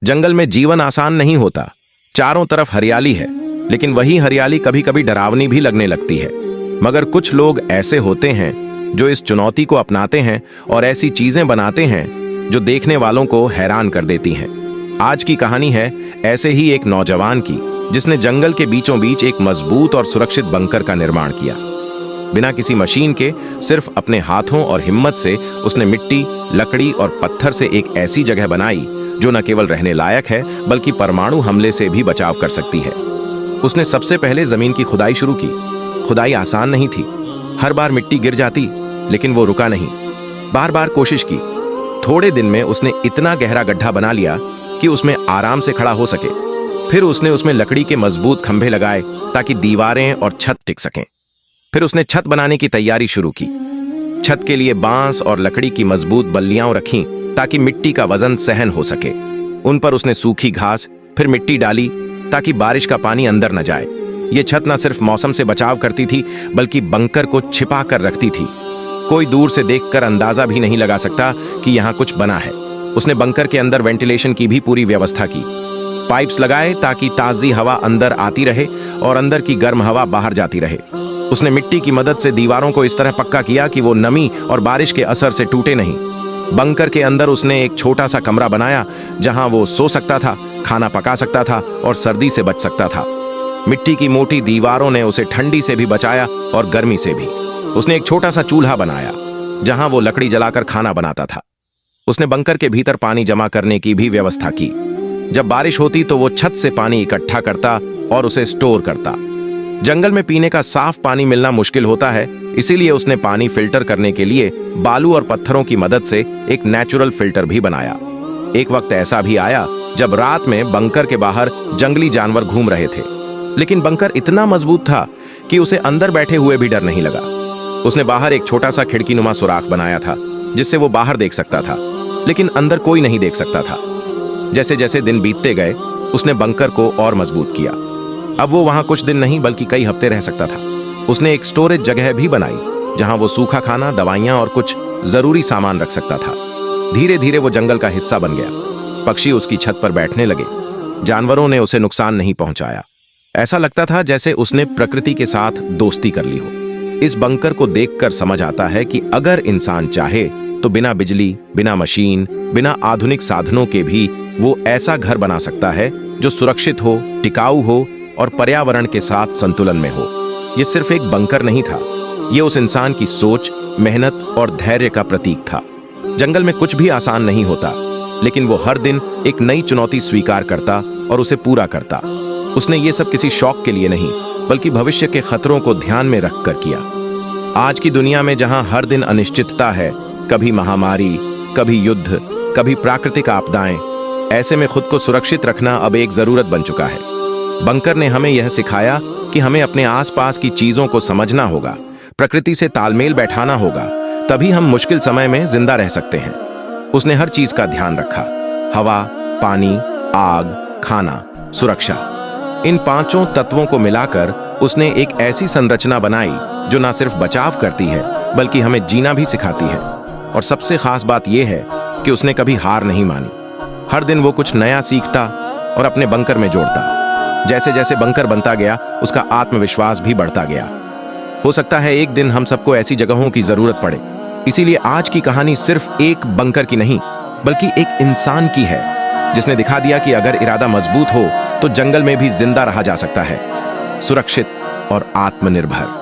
जंगल में जीवन आसान नहीं होता। चारों तरफ हरियाली है, लेकिन वही हरियाली कभी कभी डरावनी भी लगने लगती है। मगर कुछ लोग ऐसे होते हैं जो इस चुनौती को अपनाते हैं और ऐसी चीजें बनाते हैं जो देखने वालों को हैरान कर देती हैं। आज की कहानी है ऐसे ही एक नौजवान की, जिसने जंगल के बीचों बीच एक मजबूत और सुरक्षित बंकर का निर्माण किया। बिना किसी मशीन के, सिर्फ अपने हाथों और हिम्मत से उसने मिट्टी, लकड़ी और पत्थर से एक ऐसी जगह बनाई जो न केवल रहने लायक है बल्कि परमाणु हमले से भी बचाव कर सकती है। उसने सबसे पहले जमीन की खुदाई शुरू की। खुदाई आसान नहीं थी, हर बार मिट्टी गिर जाती, लेकिन वो रुका नहीं, बार बार कोशिश की। थोड़े दिन में उसने इतना गहरा गड्ढा बना लिया कि उसमें आराम से खड़ा हो सके। फिर उसने उसमें लकड़ी के मजबूत खंभे लगाए ताकि दीवारें और छत टिक सकें। फिर उसने छत बनाने की तैयारी शुरू की। छत के लिए बांस और लकड़ी की मजबूत बल्लियां रखीं ताकि मिट्टी का वजन सहन हो सके। उन पर उसने सूखी घास, फिर मिट्टी डाली ताकि बारिश का पानी अंदर न जाए। ये छत न सिर्फ मौसम से बचाव करती थी बल्कि बंकर को छिपा कर रखती थी। कोई दूर से देखकर अंदाजा भी नहीं लगा सकता कि यहाँ कुछ बना है। उसने बंकर के अंदर वेंटिलेशन की भी पूरी व्यवस्था की। पाइप्स लगाए ताकि ताजी हवा अंदर आती रहे और अंदर की गर्म हवा बाहर जाती रहे। उसने मिट्टी की मदद से दीवारों को इस तरह पक्का किया कि वो नमी और बारिश के असर से टूटे नहीं। बंकर के अंदर उसने एक छोटा सा कमरा बनाया जहां वो सो सकता था, खाना पका सकता था और सर्दी से बच सकता था। मिट्टी की मोटी दीवारों ने उसे ठंडी से भी बचाया और गर्मी से भी। उसने एक छोटा सा चूल्हा बनाया जहां वो लकड़ी जलाकर खाना बनाता था। उसने बंकर के भीतर पानी जमा करने की भी व्यवस्था की। जब बारिश होती तो वो छत से पानी इकट्ठा करता और उसे स्टोर करता। जंगल में पीने का साफ पानी मिलना मुश्किल होता है, इसीलिए उसने पानी फिल्टर करने के लिए बालू और पत्थरों की मदद से एक नेचुरल फिल्टर भी बनाया। एक वक्त ऐसा भी आया जब रात में बंकर के बाहर जंगली जानवर घूम रहे थे, लेकिन बंकर इतना मजबूत था कि उसे अंदर बैठे हुए भी डर नहीं लगा। उसने बाहर एक छोटा सा खिड़कीनुमा सुराख बनाया था जिससे वो बाहर देख सकता था, लेकिन अंदर कोई नहीं देख सकता था। जैसे जैसे दिन बीतते गए, उसने बंकर को और मजबूत किया। अब वो वहां कुछ दिन नहीं बल्कि कई हफ्ते रह सकता था। उसने एक स्टोरेज जगह भी बनाई जहां वो सूखा खाना, दवाइयां और कुछ जरूरी सामान रख सकता था। धीरे धीरे वो जंगल का हिस्सा बन गया। पक्षी उसकी छत पर बैठने लगे। जानवरों ने उसे नुकसान नहीं पहुंचाया। ऐसा लगता था जैसे उसने प्रकृति के साथ दोस्ती कर ली हो। इस बंकर को देखकर समझ आता है कि अगर इंसान चाहे तो बिना बिजली, बिना मशीन, बिना आधुनिक साधनों के भी वो ऐसा घर बना सकता है जो सुरक्षित हो, टिकाऊ हो और पर्यावरण के साथ संतुलन में हो। ये सिर्फ एक बंकर नहीं था, ये उस इंसान की सोच, मेहनत और धैर्य का प्रतीक था। जंगल में कुछ भी आसान नहीं होता, लेकिन वो हर दिन एक नई चुनौती स्वीकार करता और उसे पूरा करता। उसने ये सब किसी शौक के लिए नहीं बल्कि भविष्य के खतरों को ध्यान में रखकर किया। आज की दुनिया में जहां हर दिन अनिश्चितता है, कभी महामारी, कभी युद्ध, कभी प्राकृतिक आपदाएं, ऐसे में खुद को सुरक्षित रखना अब एक जरूरत बन चुका है। बंकर ने हमें यह सिखाया कि हमें अपने आसपास की चीजों को समझना होगा, प्रकृति से तालमेल बैठाना होगा, तभी हम मुश्किल समय में जिंदा रह सकते हैं। उसने हर चीज का ध्यान रखा, हवा, पानी, आग, खाना, सुरक्षा। इन पांचों तत्वों को मिलाकर उसने एक ऐसी संरचना बनाई जो न सिर्फ बचाव करती है बल्कि हमें जीना भी सिखाती है। और सबसे खास बात यह है कि उसने कभी हार नहीं मानी। हर दिन वो कुछ नया सीखता और अपने बंकर में जोड़ता। जैसे जैसे बंकर बनता गया, उसका आत्मविश्वास भी बढ़ता गया। हो सकता है एक दिन हम सबको ऐसी जगहों की जरूरत पड़े। इसीलिए आज की कहानी सिर्फ एक बंकर की नहीं बल्कि एक इंसान की है, जिसने दिखा दिया कि अगर इरादा मजबूत हो तो जंगल में भी जिंदा रहा जा सकता है, सुरक्षित और आत्मनिर्भर।